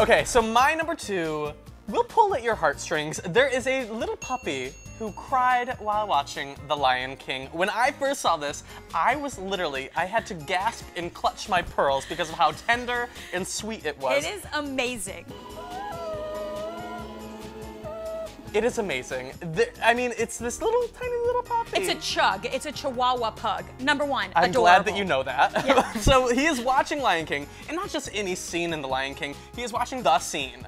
Okay, so my number 2 will pull at your heartstrings. There is a little puppy who cried while watching The Lion King. When I first saw this, I had to gasp and clutch my pearls because of how tender and sweet it was. It is amazing. It is amazing. I mean, it's this tiny little puppy. It's a chug. It's a Chihuahua pug. Number 1, I'm adorable. glad that you know that. Yeah. So he is watching Lion King, and not just any scene in The Lion King, he is watching the scene.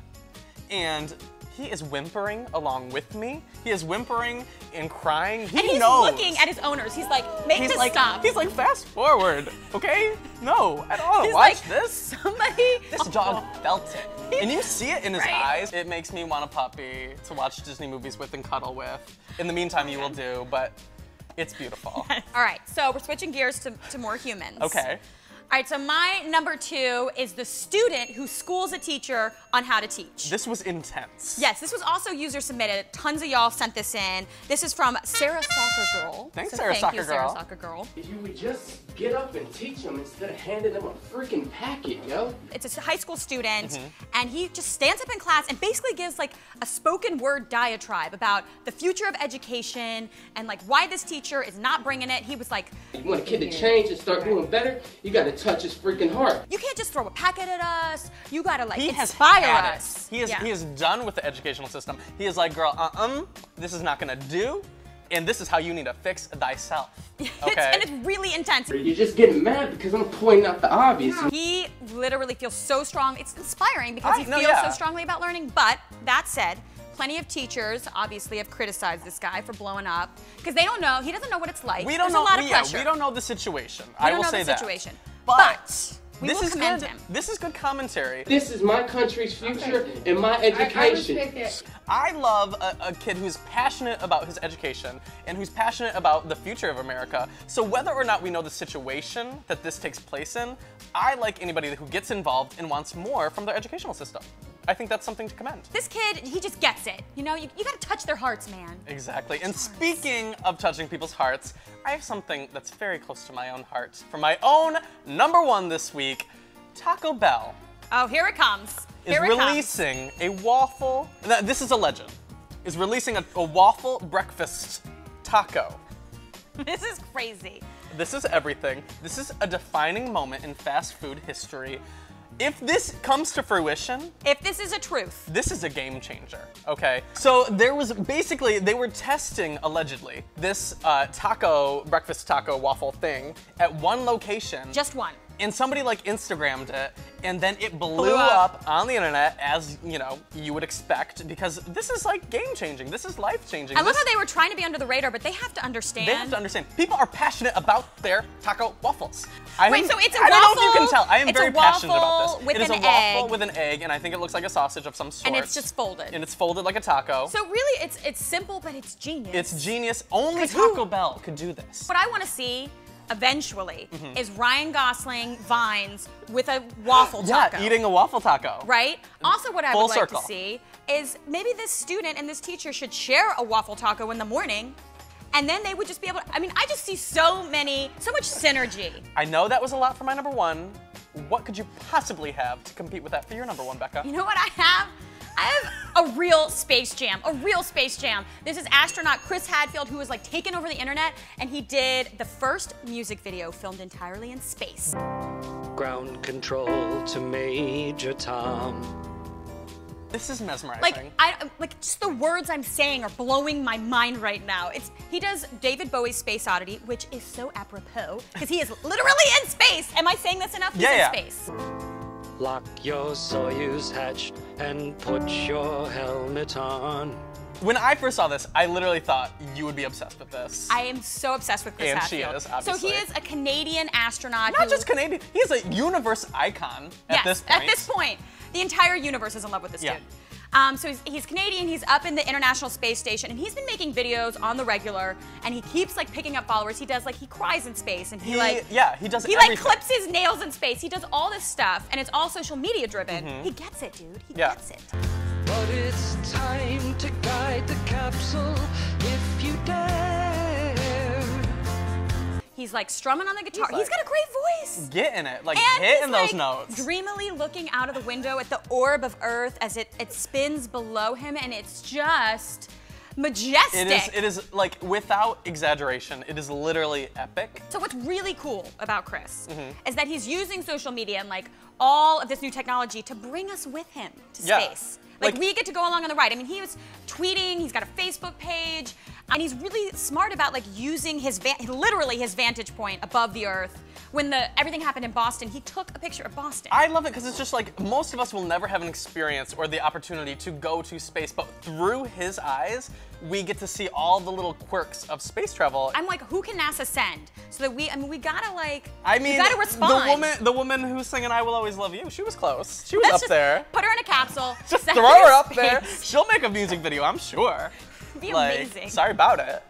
And he is whimpering along with me. He is whimpering and crying. He knows. Looking at his owners. He's like, stop. He's like, fast forward, okay? No, I don't want to He's watch like, this. Somebody. This dog felt it. And you see it in his Right. eyes. It makes me want a puppy to watch Disney movies with and cuddle with. In the meantime, you will do, but it's beautiful. All right, so we're switching gears to more humans. Okay. All right, so my number 2 is the student who schools a teacher on how to teach. This was intense. Yes, this was also user submitted. Tons of y'all sent this in. This is from Sarah Soccer Girl. Thanks, so Sarah thank Soccer you, Girl. Sarah Soccer Girl. If you would just get up and teach them instead of handing them a freaking packet, yo. It's a high school student, and he just stands up in class and basically gives like a spoken word diatribe about the future of education and like why this teacher is not bringing it. He was like, You want a kid to change and start doing better, you gotta touch his freaking heart. you can't just throw a packet at us. You gotta like He has inspire had us. it. He is done with the educational system. He is like, girl, this is not gonna do, and this is how you need to fix thyself. Okay? And it's really intense. You're just getting mad because I'm pointing out the obvious. He literally feels so strong. It's inspiring because he feels so strongly about learning. But that said, plenty of teachers obviously have criticized this guy for blowing up because they don't know. He doesn't know what it's like. We don't There's know. a lot of pressure. We don't know the situation. We I will don't know say the that. situation. But we this will is commend good. him. This is good commentary. This is my country's future and my education. I love a kid who's passionate about his education and who's passionate about the future of America. So whether or not we know the situation that this takes place in, I like anybody who gets involved and wants more from their educational system. I think that's something to commend. This kid, he just gets it. You know, you gotta touch their hearts, man. Exactly. And speaking of touching people's hearts, I have something that's very close to my own heart. For my own number 1 this week, Taco Bell Oh, here it comes. is releasing a waffle. This is a legend. Is releasing a waffle breakfast taco. This is crazy. This is everything. This is a defining moment in fast food history. If this comes to fruition, If this is a truth. this is a game changer, okay? So there was basically, they were testing, allegedly, this breakfast taco waffle thing at one location. Just one. And somebody like Instagrammed it, and then it blew up. up on the internet, as you would expect, because this is like game changing. This is life changing. I love how they were trying to be under the radar, but they have to understand. They have to understand. People are passionate about their taco waffles. Wait, so it's a I don't know if you waffle- can tell. I am it's a very passionate about waffle this. with It is an a waffle egg. with an egg, and I think it looks like a sausage of some sort. And it's just folded. And it's folded like a taco. So really, it's simple, but it's genius. It's genius. Only 'Cause who- Taco Bell could do this. What I want to see eventually is Ryan Gosling vines with a waffle taco. Yeah, eating a waffle taco. Right? Also, what I Full would like circle. to see is maybe this student and this teacher should share a waffle taco in the morning, and then they would just be able to, I mean, I just see so much synergy. I know that was a lot for my number 1. What could you possibly have to compete with that for your number 1, Becca? You know what I have? I have a real Space Jam, This is astronaut Chris Hadfield, who was like taking over the internet, and he did the first music video filmed entirely in space. Ground control to Major Tom. This is mesmerizing. Like just the words I'm saying are blowing my mind right now. He does David Bowie's Space Oddity, which is so apropos because he is literally in space. Am I saying this enough? He's in space. Lock your Soyuz hatch and put your helmet on. When I first saw this, I literally thought you would be obsessed with this. I am so obsessed with Chris And Hadfield. she is, obviously. So he is a Canadian astronaut. Not just Canadian, he's a universe icon at this point. At this point. The entire universe is in love with this dude. So he's Canadian, he's up in the International Space Station, and he's been making videos on the regular, and he keeps like picking up followers. He cries in space, and he does He like clips his nails in space. He does all this stuff, and it's all social media driven. He gets it, dude. He gets it. But it's time to guide the capsule if you dare. He's like strumming on the guitar. He's got a great voice. Getting it, like And hitting he's, those like, notes. dreamily looking out of the window at the orb of Earth as it spins below him, and it's just majestic. It is like, without exaggeration, it is literally epic. So what's really cool about Chris is that he's using social media and like all of this new technology to bring us with him to space. Like we get to go along on the ride. I mean, he was tweeting, he's got a Facebook page, and he's really smart about like using his, literally his vantage point above the Earth. When everything happened in Boston, he took a picture of Boston. I love it because it's just like, most of us will never have an experience or the opportunity to go to space, but through his eyes, we get to see all the little quirks of space travel. I'm like, who can NASA send? So that we gotta like, we gotta respond. The woman who's singing "I Will Always Love You," she was close. She was up there. Put her in a capsule. Just throw her up there. She'll make a music video, I'm sure. It'd be amazing. Sorry about it.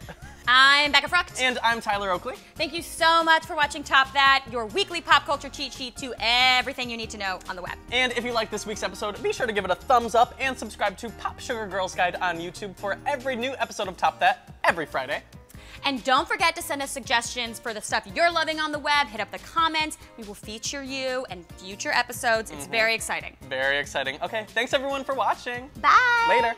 I'm Becca Frucht. And I'm Tyler Oakley. Thank you so much for watching Top That, your weekly pop culture cheat sheet to everything you need to know on the web. And if you like this week's episode, be sure to give it a thumbs up and subscribe to Popsugar Girls Guide on YouTube for every new episode of Top That every Friday. And don't forget to send us suggestions for the stuff you're loving on the web. Hit up the comments. We will feature you in future episodes. It's very exciting. Very exciting. Okay, thanks everyone for watching. Bye. Later.